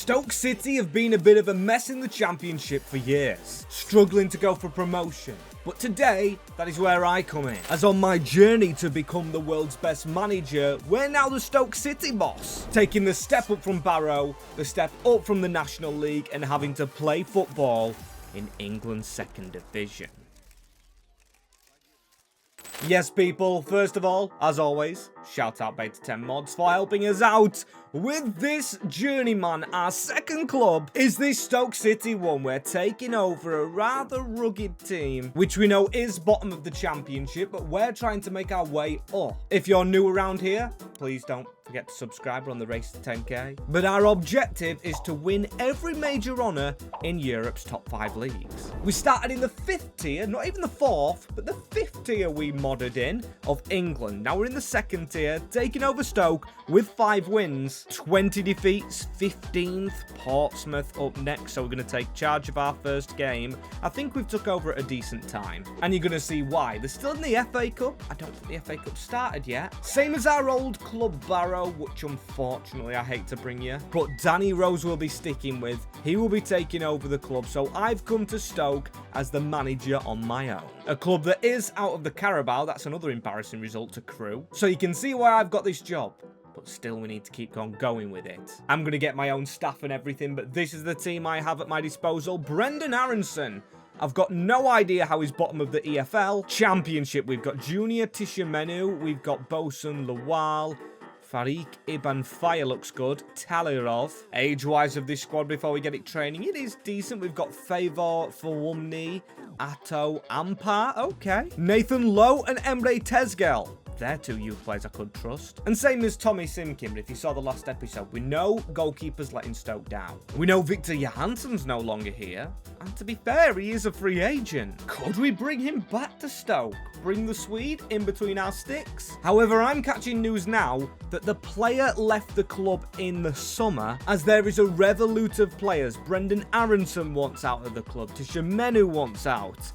Stoke City have been a bit of a mess in the Championship for years, struggling to go for promotion. But today, that is where I come in. As on my journey to become the world's best manager, we're now the Stoke City boss. Taking the step up from Barrow, the step up from the National League, and having to play football in England's second division. Yes, people, first of all, as always, shout out Beta 10 Mods for helping us out with this Journeyman. Our second club is this Stoke City one. We're taking over a rather rugged team, which we know is bottom of the Championship, but we're trying to make our way up. If you're new around here, please don't forget to subscribe. We're on the race to 10k. But our objective is to win every major honour in Europe's top 5 leagues. We started in the 5th tier, not even the 4th, but the 5th tier we modded in of England. Now we're in the 2nd tier, taking over Stoke with 5 wins, 20 defeats, 15th, Portsmouth up next. So we're going to take charge of our first game. I think we've took over at a decent time. And you're going to see why. They're still in the FA Cup. I don't think the FA Cup started yet. Same as our old club Barrow, which unfortunately I hate to bring you. But Danny Rose will be sticking with. He will be taking over the club. So I've come to Stoke as the manager on my own. A club that is out of the Carabao. That's another embarrassing result to Crewe. So you can see why I've got this job. But still, we need to keep on going with it. I'm going to get my own staff and everything, but this is the team I have at my disposal. Brendan Aronson. I've got no idea how he's bottom of the EFL. Championship, we've got Junior Tishimenu, we've got Bosun Lawal, Farik Ibn Fire looks good. Talirov. Age-wise of this squad before we get it training, it is decent. We've got Favor Fawumni, Atto Ampar. Okay. Nathan Lowe and Emre Tezgel. They're 2 youth players I could trust. And same as Tommy Simkin, if you saw the last episode, we know goalkeepers letting Stoke down. We know Victor Johansson's no longer here. And to be fair, he is a free agent. Could we bring him back to Stoke? Bring the Swede in between our sticks? However, I'm catching news now that the player left the club in the summer as there is a revolute of players. Brendan Aronson wants out of the club. Tishimenu wants out.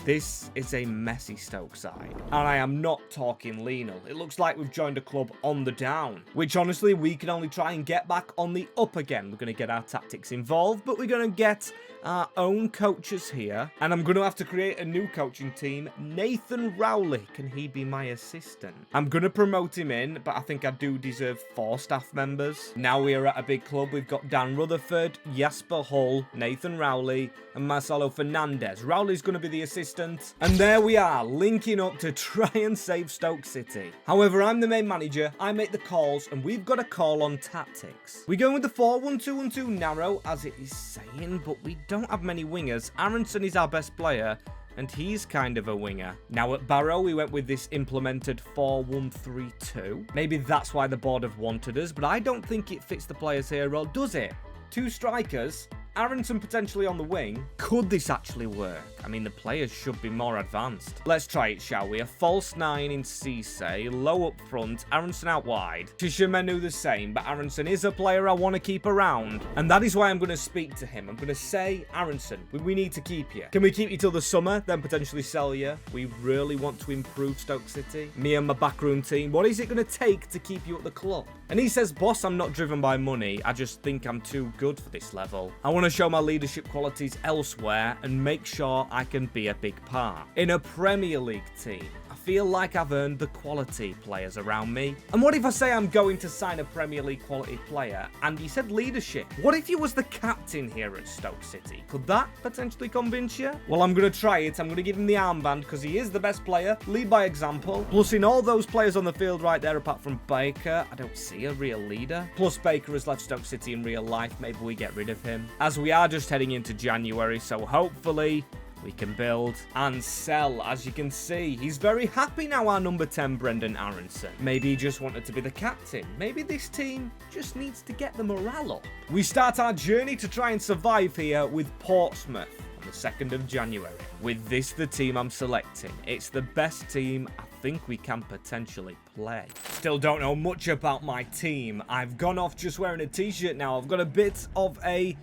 This is a messy Stoke side, and I am not talking Lenal. It looks like we've joined a club on the down, which honestly we can only try and get back on the up again. We're going to get our tactics involved, but we're going to get our own coaches here, and I'm going to have to create a new coaching team. Nathan Rowley, can he be my assistant? I'm going to promote him in, but I think I do deserve 4 staff members. Now we are at a big club. We've got Dan Rutherford, Jasper Hull, Nathan Rowley, and Marcelo Fernandez. Rowley's going to be the assistant. And there we are, linking up to try and save Stoke City. However, I'm the main manager, I make the calls, and we've got a call on tactics. We're going with the 4-1-2-1-2 narrow, as it is saying, but we don't have many wingers. Aronson is our best player, and he's kind of a winger. Now at Barrow, we went with this implemented 4-1-3-2. Maybe that's why the board have wanted us, but I don't think it fits the players here, or does it? 2 strikers, Aronson potentially on the wing. Could this actually work? I mean, the players should be more advanced. Let's try it, shall we? A false 9 in Cisse, low up front, Aronson out wide. Tishimenu the same, but Aronson is a player I want to keep around. And that is why I'm going to speak to him. I'm going to say, Aronson, we need to keep you. Can we keep you till the summer, then potentially sell you? We really want to improve Stoke City. Me and my backroom team, what is it going to take to keep you at the club? And he says, boss, I'm not driven by money. I just think I'm too good for this level. I want to show my leadership qualities elsewhere and make sure I can be a big part in a Premier League team. I feel like I've earned the quality players around me. And what if I say I'm going to sign a Premier League quality player and he said leadership? What if you was the captain here at Stoke City? Could that potentially convince you? Well, I'm going to try it. I'm going to give him the armband because he is the best player. Lead by example. Plus, in all those players on the field right there, apart from Baker, I don't see a real leader. Plus, Baker has left Stoke City in real life. Maybe we get rid of him. As we are just heading into January, so hopefully we can build and sell. As you can see, he's very happy now, our number 10, Brendan Aronson. Maybe he just wanted to be the captain. Maybe this team just needs to get the morale up. We start our journey to try and survive here with Portsmouth on the 2nd of January. With this, the team I'm selecting. It's the best team I think we can potentially play. Still don't know much about my team. I've gone off just wearing a t-shirt now. I've got a bit of a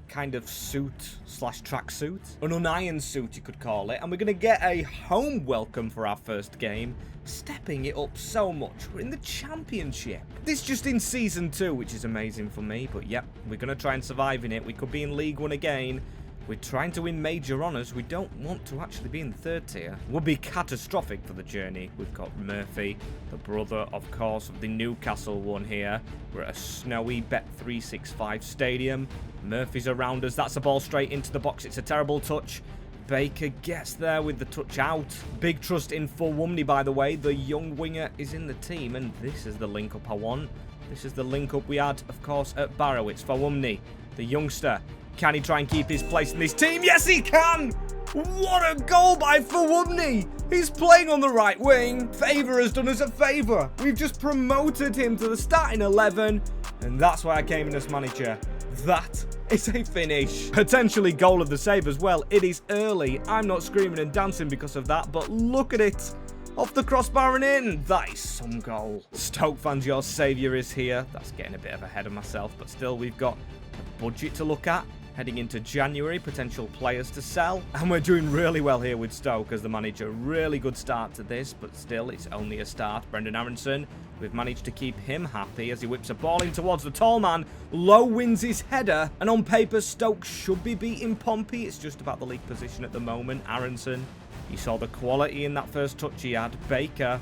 kind of suit slash tracksuit. An unironed suit, you could call it. And we're going to get a home welcome for our first game, stepping it up so much. We're in the Championship. This just in Season 2, which is amazing for me. But yep, we're going to try and survive in it. We could be in League 1 again. We're trying to win major honours. We don't want to actually be in the 3rd tier. Would be catastrophic for the journey. We've got Murphy, the brother, of course, of the Newcastle one here. We're at a snowy Bet365 stadium. Murphy's around us. That's a ball straight into the box. It's a terrible touch. Baker gets there with the touch out. Big trust in Fawumni, by the way. The young winger is in the team, and this is the link-up I want. This is the link-up we had, of course, at Barrow. It's Fawumni, the youngster. Can he try and keep his place in this team? Yes, he can! What a goal by Fawumni! He's playing on the right wing. Favour has done us a favour. We've just promoted him to the starting 11, and that's why I came in as manager. That is a finish. Potentially goal of the save as well. It is early. I'm not screaming and dancing because of that, but look at it. Off the crossbar and in. That is some goal. Stoke fans, your saviour is here. That's getting a bit of ahead of myself, but still we've got a budget to look at. Heading into January, potential players to sell. And we're doing really well here with Stoke as the manager. Really good start to this, but still, it's only a start. Brendan Aronson, we've managed to keep him happy as he whips a ball in towards the tall man. Low wins his header. And on paper, Stoke should be beating Pompey. It's just about the league position at the moment. Aronson, you saw the quality in that first touch he had. Baker,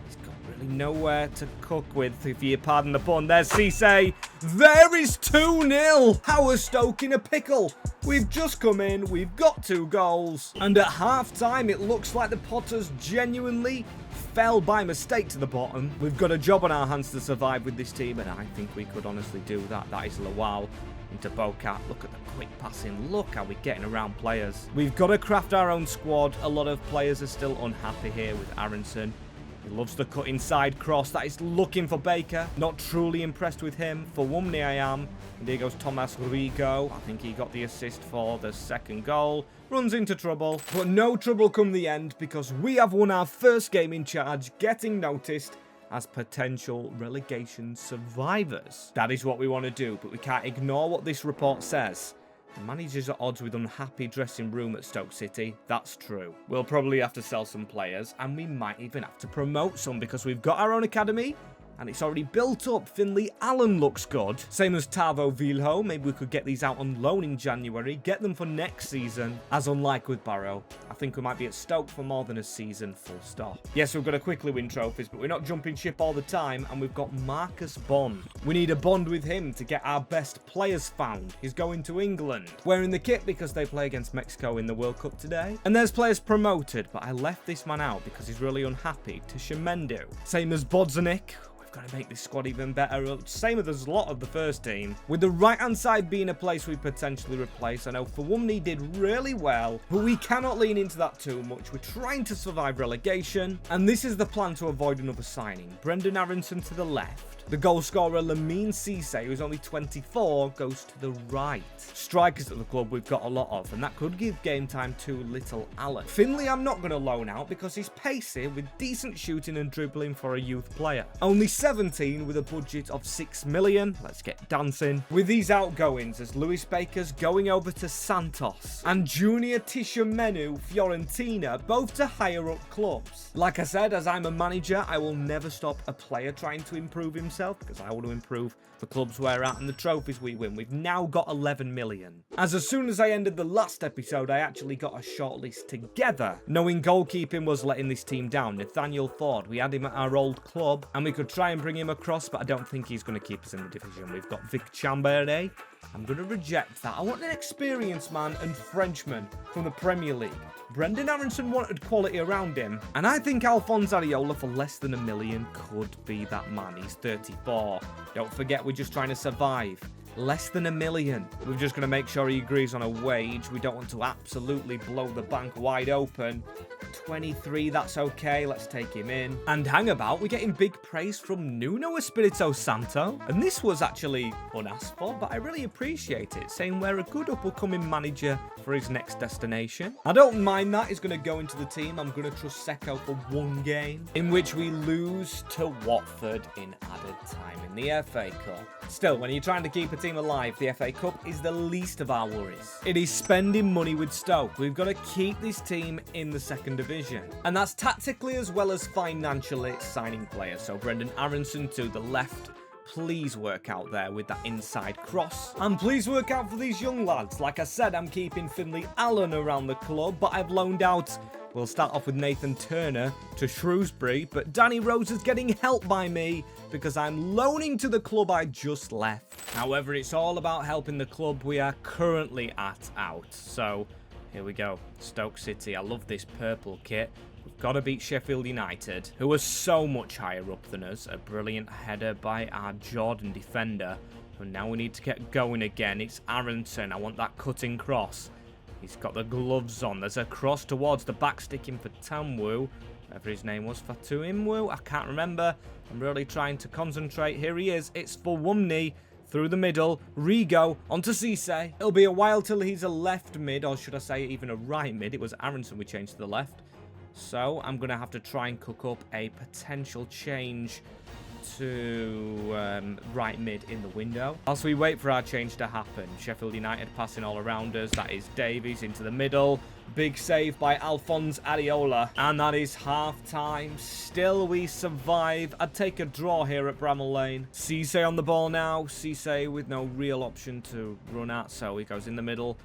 he's got really nowhere to cook with, if you pardon the pun. There's Cisse. There is 2-0. How is Stoke in a pickle? We've just come in, we've got 2 goals. And at half-time, it looks like the Potters genuinely fell by mistake to the bottom. We've got a job on our hands to survive with this team, and I think we could honestly do that. That is Lawal into Bocat. Look at the quick passing. Look how we're getting around players. We've got to craft our own squad. A lot of players are still unhappy here with Aronson. He loves the cut inside cross. That is looking for Baker. Not truly impressed with him. For Fawumni I am. And here goes Thomas Rigo. I think he got the assist for the second goal. Runs into trouble. But no trouble come the end because we have won our first game in charge, getting noticed as potential relegation survivors. That is what we want to do, but we can't ignore what this report says. The manager's at odds with unhappy dressing room at Stoke City. That's true. We'll probably have to sell some players, and we might even have to promote some because we've got our own academy, and it's already built up. Finley Allen looks good. Same as Tavo Vilho. Maybe we could get these out on loan in January. Get them for next season. As unlike with Barrow, I think we might be at Stoke for more than a season, full stop. Yes, we've got to quickly win trophies, but we're not jumping ship all the time, and we've got Marcus Bond. We need a bond with him to get our best players found. He's going to England. Wearing the kit because they play against Mexico in the World Cup today. And there's players promoted, but I left this man out because he's really unhappy. To Shemendu. Same as Bodzanik. Got to make this squad even better. Same as a lot of the first team. With the right-hand side being a place we potentially replace. I know Fawumni did really well, but we cannot lean into that too much. We're trying to survive relegation, and this is the plan to avoid another signing. Brendan Aronson to the left. The goal scorer Lamine Cisse, who's only 24, goes to the right. Strikers at the club we've got a lot of, and that could give game time to Little Allen. Finley I'm not going to loan out because he's pacey with decent shooting and dribbling for a youth player. Only 17 with a budget of 6 million. Let's get dancing. With these outgoings as Lewis Baker's going over to Santos and Junior Tishamenu Fiorentina, both to higher up clubs. Like I said, as I'm a manager, I will never stop a player trying to improve himself because I want to improve the clubs we're at and the trophies we win. We've now got 11 million. As soon as I ended the last episode, I actually got a shortlist together. Knowing goalkeeping was letting this team down. Nathaniel Ford, we had him at our old club and we could try and bring him across, but I don't think he's going to keep us in the division. We've got Vic Chambere. I'm going to reject that. I want an experienced man and Frenchman from the Premier League. Brendan Aronson wanted quality around him, and I think Alphonse Areola for less than $1 million could be that man. He's 34. Don't forget, we're just trying to survive. Less than $1 million. We're just going to make sure he agrees on a wage. We don't want to absolutely blow the bank wide open. 23, that's okay. Let's take him in. And hang about, we're getting big praise from Nuno Espirito Santo. And this was actually unasked for, but I really appreciate it, saying we're a good up-and-coming manager for his next destination. I don't mind that. He's going to go into the team. I'm going to trust Secco for one game, in which we lose to Watford in added time in the FA Cup. Still, when you're trying to keep a team team alive, the FA Cup is the least of our worries. It is spending money with Stoke. We've got to keep this team in the second division. And that's tactically as well as financially signing players. So Brendan Aronson to the left. Please work out there with that inside cross. And please work out for these young lads. Like I said, I'm keeping Finley Allen around the club, but I've loaned out. We'll start off with Nathan Turner to Shrewsbury, but Danny Rose is getting help by me because I'm loaning to the club I just left. However, it's all about helping the club we are currently out. So here we go. Stoke City. I love this purple kit. We've got to beat Sheffield United, who are so much higher up than us. A brilliant header by our Jordan defender. And now we need to get going again. It's Aronson. I want that cutting cross. He's got the gloves on. There's a cross towards the back, sticking for Tamwu. Whatever his name was, Fatuimwu. I can't remember. I'm really trying to concentrate. Here he is. It's for Wumney. Through the middle. Rigo onto Cisse. It'll be a while till he's a left mid, or should I say even a right mid. It was Aronson we changed to the left. So I'm going to have to try and cook up a potential change to right mid in the window. Whilst we wait for our change to happen, Sheffield United passing all around us. That is Davies into the middle. Big save by Alphonse Areola. And that is half-time. Still we survive. I'd take a draw here at Bramall Lane. Cisse on the ball now. Cisse with no real option to run at, so he goes in the middle.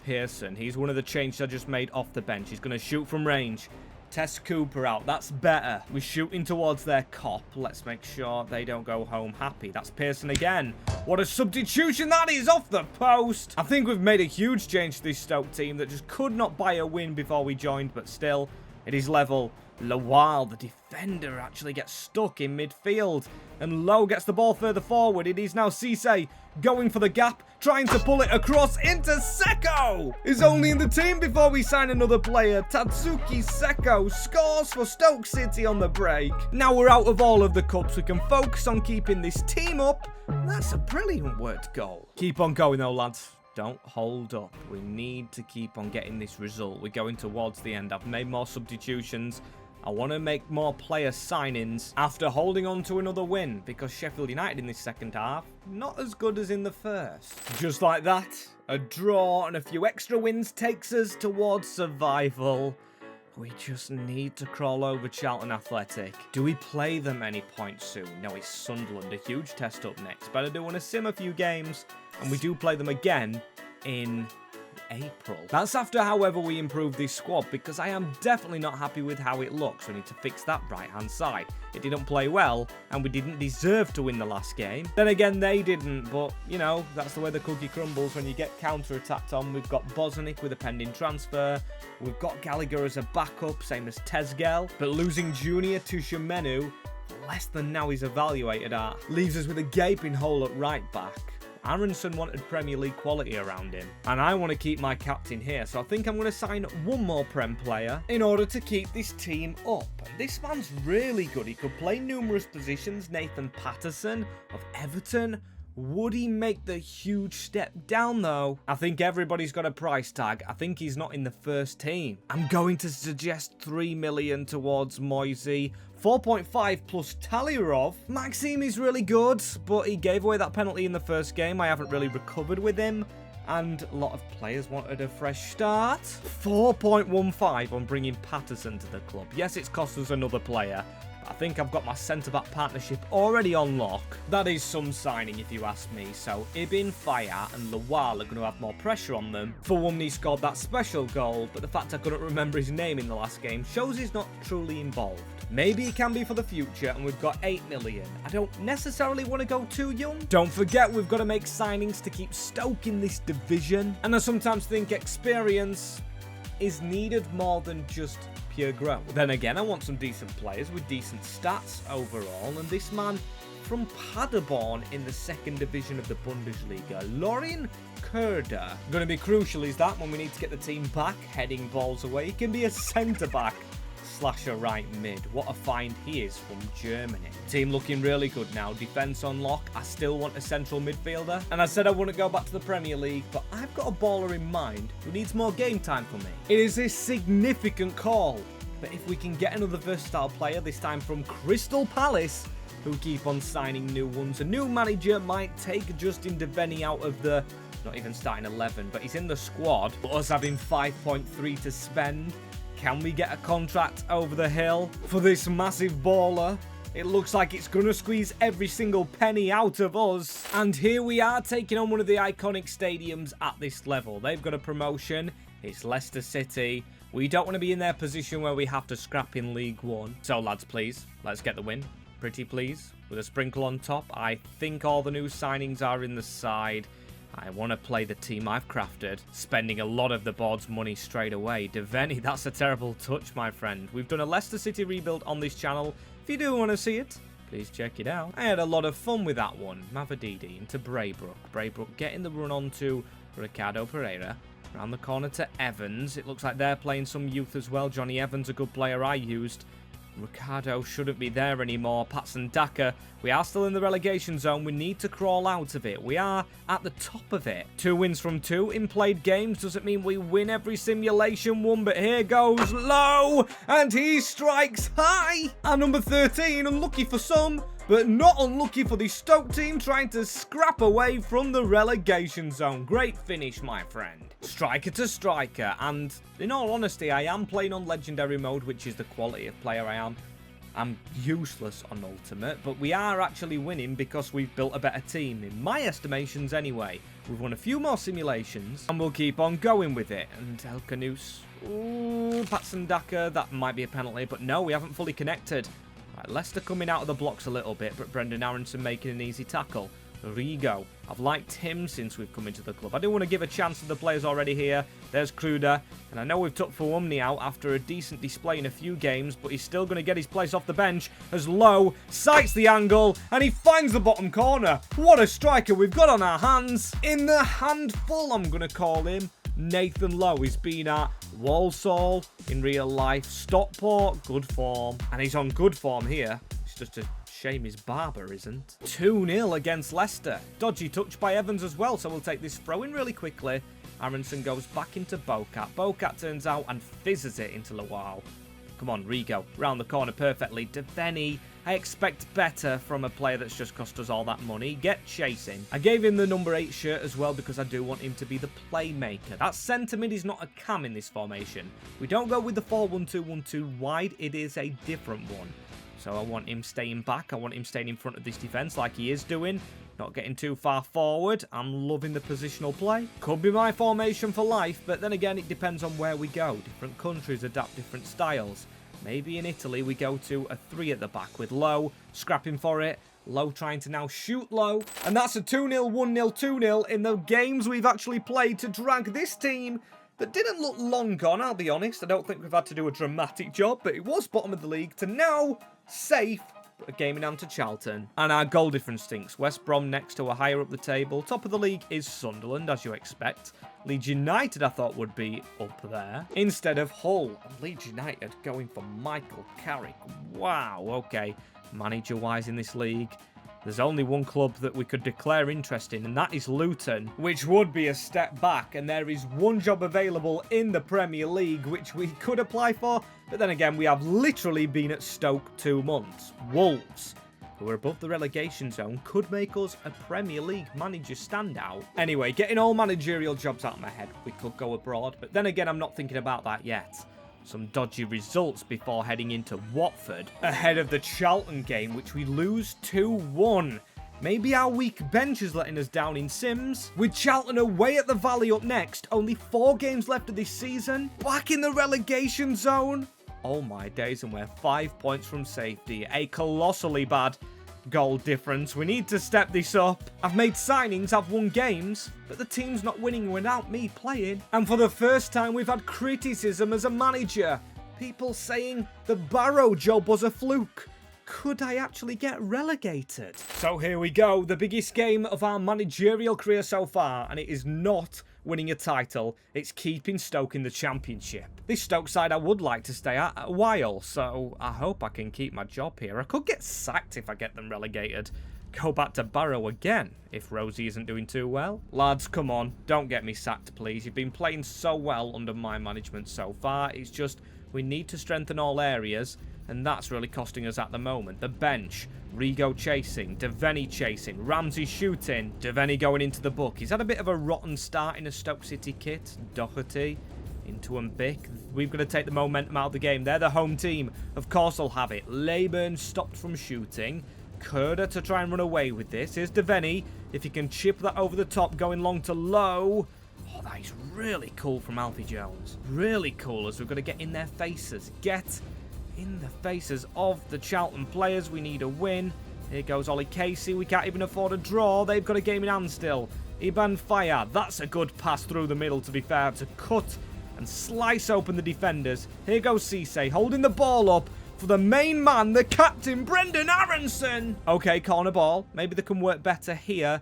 Pearson, he's one of the changes I just made off the bench. He's going to shoot from range. Test Cooper out. That's better. We're shooting towards their cop. Let's make sure they don't go home happy. That's Pearson again. What a substitution that is off the post. I think we've made a huge change to this Stoke team that just could not buy a win before we joined, but still, it is level. Lawal, the defender, actually gets stuck in midfield. And Lowe gets the ball further forward. It is now Cisse going for the gap, trying to pull it across into Seko. He's only in the team before we sign another player. Tatsuki Seko scores for Stoke City on the break. Now we're out of all of the cups. We can focus on keeping this team up. That's a brilliant worked goal. Keep on going though, lads. Don't hold up. We need to keep on getting this result. We're going towards the end. I've made more substitutions. I want to make more player signings after holding on to another win, because Sheffield United in this second half, not as good as in the first. Just like that, a draw and a few extra wins takes us towards survival. We just need to crawl over Charlton Athletic. Do we play them any point soon? No, it's Sunderland, a huge test up next. But I do want to sim a few games, and we do play them again in April. That's after, however, we improve this squad, because I am definitely not happy with how it looks. We need to fix that right-hand side. It didn't play well, and we didn't deserve to win the last game. Then again, they didn't, but, you know, that's the way the cookie crumbles when you get counter-attacked on. We've got Bosnick with a pending transfer. We've got Gallagher as a backup, same as Tezgel. But losing Junior to Shemenu, less than now he's evaluated at, leaves us with a gaping hole at right back. Aronson wanted Premier League quality around him, and I want to keep my captain here, so I think I'm going to sign one more Prem player in order to keep this team up. This man's really good. He could play numerous positions. Nathan Patterson of Everton. Would he make the huge step down, though? I think everybody's got a price tag. I think he's not in the first team. I'm going to suggest 3 million towards Moisey. 4.5 plus Talirov. Maxime is really good, but he gave away that penalty in the first game. I haven't really recovered with him, and a lot of players wanted a fresh start. 4.15 on bringing Patterson to the club. Yes, it's cost us another player. I think I've got my centre-back partnership already on lock. That is some signing if you ask me. So Ibn, Fire and Lawal are going to have more pressure on them. For one, he scored that special goal, but the fact I couldn't remember his name in the last game shows he's not truly involved. Maybe he can be for the future, and we've got 8 million. I don't necessarily want to go too young. Don't forget, we've got to make signings to keep Stoke in this division. And I sometimes think experience is needed more than just pure growth. Then again, I want some decent players with decent stats overall, and this man from Paderborn in the second division of the Bundesliga, Lorin Kurda. Going to be crucial is that when we need to get the team back, heading balls away. He can be a centre-back / a right mid. What a find he is from Germany. Team looking really good now. Defence on lock. I still want a central midfielder. And I said I wouldn't go back to the Premier League, but I've got a baller in mind who needs more game time for me. It is a significant call. But if we can get another versatile player, this time from Crystal Palace, who keep on signing new ones, a new manager might take Justin Devaney out of the, not even starting 11, but he's in the squad. But us having 5.3 to spend, can we get a contract over the hill for this massive baller? It looks like it's going to squeeze every single penny out of us. And here we are taking on one of the iconic stadiums at this level. They've got a promotion. It's Leicester City. We don't want to be in their position where we have to scrap in League One. So lads, please, let's get the win. Pretty please. With a sprinkle on top. I think all the new signings are in the side. I want to play the team I've crafted, spending a lot of the board's money straight away. Devaney, that's a terrible touch, my friend. We've done a Leicester City rebuild on this channel. If you do want to see it, please check it out. I had a lot of fun with that one. Mavadidi into Braybrook. Braybrook getting the run on to Ricardo Pereira. Around the corner to Evans. It looks like they're playing some youth as well. Johnny Evans, a good player I used. Ricardo shouldn't be there anymore. Patson Daka, we are still in the relegation zone. We need to crawl out of it. We are at the top of it. 2 wins from 2 in played games. Doesn't mean we win every simulation one, but here goes low, and he strikes high. Our number 13, unlucky for some, but not unlucky for the Stoke team trying to scrap away from the relegation zone. Great finish, my friend. Striker to striker, and in all honesty, I am playing on Legendary Mode, which is the quality of player I am. I'm useless on Ultimate, but we are actually winning because we've built a better team, in my estimations anyway. We've won a few more simulations, and we'll keep on going with it. And El Canus, ooh, Patson Daka, that might be a penalty, but no, we haven't fully connected. Right, Leicester coming out of the blocks a little bit, but Brendan Aronson making an easy tackle. Rigo, I've liked him since we've come into the club. I do want to give a chance to the players already here. There's Kruder, and I know we've took Fuumni out after a decent display in a few games, but he's still going to get his place off the bench as Lowe sights the angle, and he finds the bottom corner. What a striker we've got on our hands. In the handful, I'm going to call him. Nathan Lowe. He's been at Walsall in real life, Stockport, good form, and he's on good form here. It's just a shame his barber isn't. 2-0 against Leicester. Dodgy touch by Evans as well, so we'll take this throw in really quickly. Aronson goes back into Bocat. Bocat turns out and fizzes it into Lawal. Come on, Rigo. Round the corner perfectly. Devaney. I expect better from a player that's just cost us all that money. Get chasing. I gave him the number 8 shirt as well because I do want him to be the playmaker. That centre mid is not a cam in this formation. We don't go with the 4-1-2-1-2 wide. It is a different one. So I want him staying back. I want him staying in front of this defence like he is doing. Not getting too far forward. I'm loving the positional play. Could be my formation for life, but then again, it depends on where we go. Different countries adapt different styles. Maybe in Italy we go to a 3 at the back with Lowe scrapping for it. Lowe trying to now shoot low. And that's a 2-0, 1-0, 2-0 in the games we've actually played to drag this team that didn't look long gone, I'll be honest. I don't think we've had to do a dramatic job, but it was bottom of the league to now safe. A game in hand to Charlton. And our goal difference stinks. West Brom next to a higher up the table. Top of the league is Sunderland, as you expect. Leeds United, I thought, would be up there. Instead of Hull. And Leeds United going for Michael Carrick. Wow, okay. Manager-wise in this league, there's only one club that we could declare interest in, and that is Luton, which would be a step back. And there is one job available in the Premier League, which we could apply for. But then again, we have literally been at Stoke 2 months. Wolves, who are above the relegation zone, could make us a Premier League manager standout. Anyway, getting all managerial jobs out of my head. We could go abroad, but then again, I'm not thinking about that yet. Some dodgy results before heading into Watford, ahead of the Charlton game, which we lose 2-1. Maybe our weak bench is letting us down in Sims. With Charlton away at the Valley up next, only 4 games left of this season, back in the relegation zone. Oh my days, and we're 5 points from safety. A colossally bad goal difference. We need to step this up. I've made signings, I've won games, but the team's not winning without me playing. And for the first time, we've had criticism as a manager. People saying the Barrow job was a fluke. Could I actually get relegated? So here we go, the biggest game of our managerial career so far, and it is not winning a title, it's keeping Stoke in the Championship. This Stoke side I would like to stay at a while, so I hope I can keep my job here. I could get sacked if I get them relegated. Go back to Barrow again, if Rosie isn't doing too well. Lads, come on, don't get me sacked, please. You've been playing so well under my management so far. It's just We need to strengthen all areas, and that's really costing us at the moment. The bench, Rigo chasing, Devaney chasing, Ramsey shooting, Devaney going into the book. He's had a bit of a rotten start in a Stoke City kit. Doherty into Mbick. We've got to take the momentum out of the game. They're the home team. Of course they'll have it. Leyburn stopped from shooting. Kurda to try and run away with this. Here's Devaney. If he can chip that over the top, going long to low. Oh, that is really cool from Alfie Jones. Really cool, as we've got to get in their faces. Get in the faces of the Charlton players. We need a win. Here goes Ollie Casey. We can't even afford a draw. They've got a game in hand still. Iban Fire. That's a good pass through the middle, to be fair, to cut and slice open the defenders. Here goes Cisse, holding the ball up for the main man, the captain, Brendan Aronson. Okay, corner ball. Maybe they can work better here.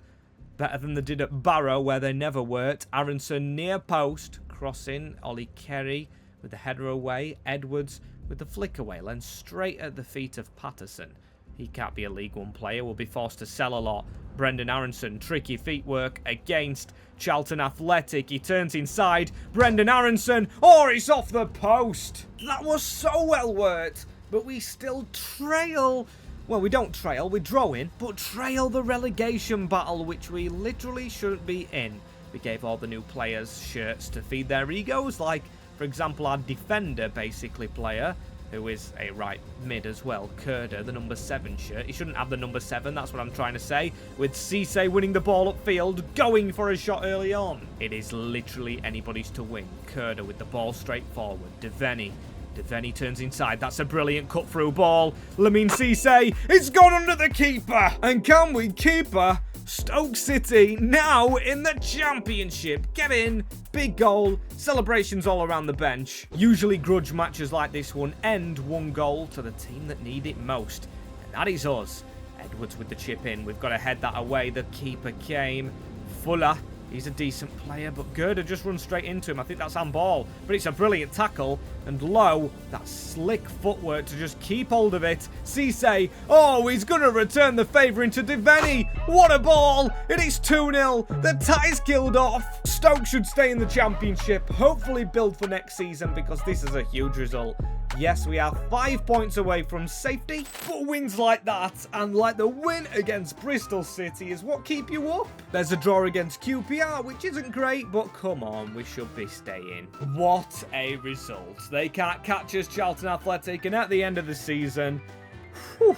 Better than they did at Barrow, where they never worked. Aronson near post. Crossing. Ollie Kerry with the header away. Edwards with the flick away. Then straight at the feet of Patterson. He can't be a League One player. Will be forced to sell a lot. Brendan Aronson. Tricky feet work against Charlton Athletic. He turns inside. Brendan Aronson. Oh, it's off the post. That was so well worked. But we still trail. Well, we don't trail, we're drawing, but trail the relegation battle, which we literally shouldn't be in. We gave all the new players shirts to feed their egos, like, for example, our defender, basically, player, who is a right mid as well, Kurda, the number 7 shirt. He shouldn't have the number 7, that's what I'm trying to say, with Cisse winning the ball upfield, going for a shot early on. It is literally anybody's to win. Kurda with the ball straight forward. Devaney turns inside. That's a brilliant cut-through ball. Lamine Cisse, it's gone under the keeper. And can we keep her? Stoke City now in the championship. Get in. Big goal. Celebrations all around the bench. Usually grudge matches like this one end 1 goal to the team that need it most. And that is us. Edwards with the chip in. We've got to head that away. The keeper came. Fuller. He's a decent player, but Gerda just runs straight into him. I think that's handball, but it's a brilliant tackle. And Low, that slick footwork to just keep hold of it. Cisse, oh, he's going to return the favour into Devaney. What a ball! It is 2-0. The tie's killed off. Stoke should stay in the championship, hopefully build for next season, because this is a huge result. Yes, we are 5 points away from safety, but wins like that, and like the win against Bristol City, is what keep you up. There's a draw against QPR, which isn't great, but come on, we should be staying. What a result. They can't catch us, Charlton Athletic, and at the end of the season, whew,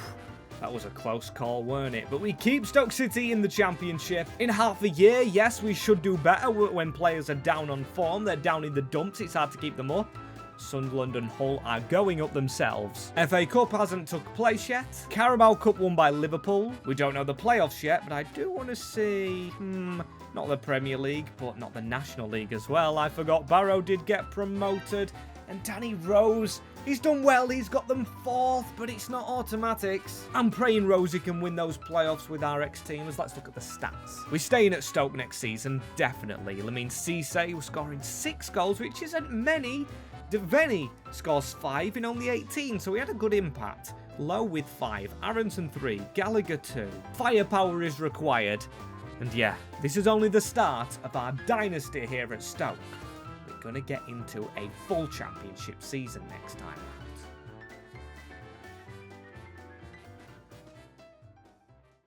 that was a close call, weren't it? But we keep Stoke City in the championship. In half a year, yes, we should do better when players are down on form. They're down in the dumps. It's hard to keep them up. Sunderland and Hull are going up themselves. FA Cup hasn't took place yet. Carabao Cup won by Liverpool. We don't know the playoffs yet, but I do want to see... not the Premier League, but not the National League as well. I forgot Barrow did get promoted. And Danny Rose, he's done well. He's got them 4th, but it's not automatics. I'm praying Rosie can win those playoffs with our ex-teamers. Let's look at the stats. We're staying at Stoke next season, definitely. I mean, Cisse was scoring 6 goals, which isn't many. Devaney scores 5 in only 18, so he had a good impact. Low with 5, Aronson 3, Gallagher 2. Firepower is required. And yeah, this is only the start of our dynasty here at Stoke. We're going to get into a full championship season next time.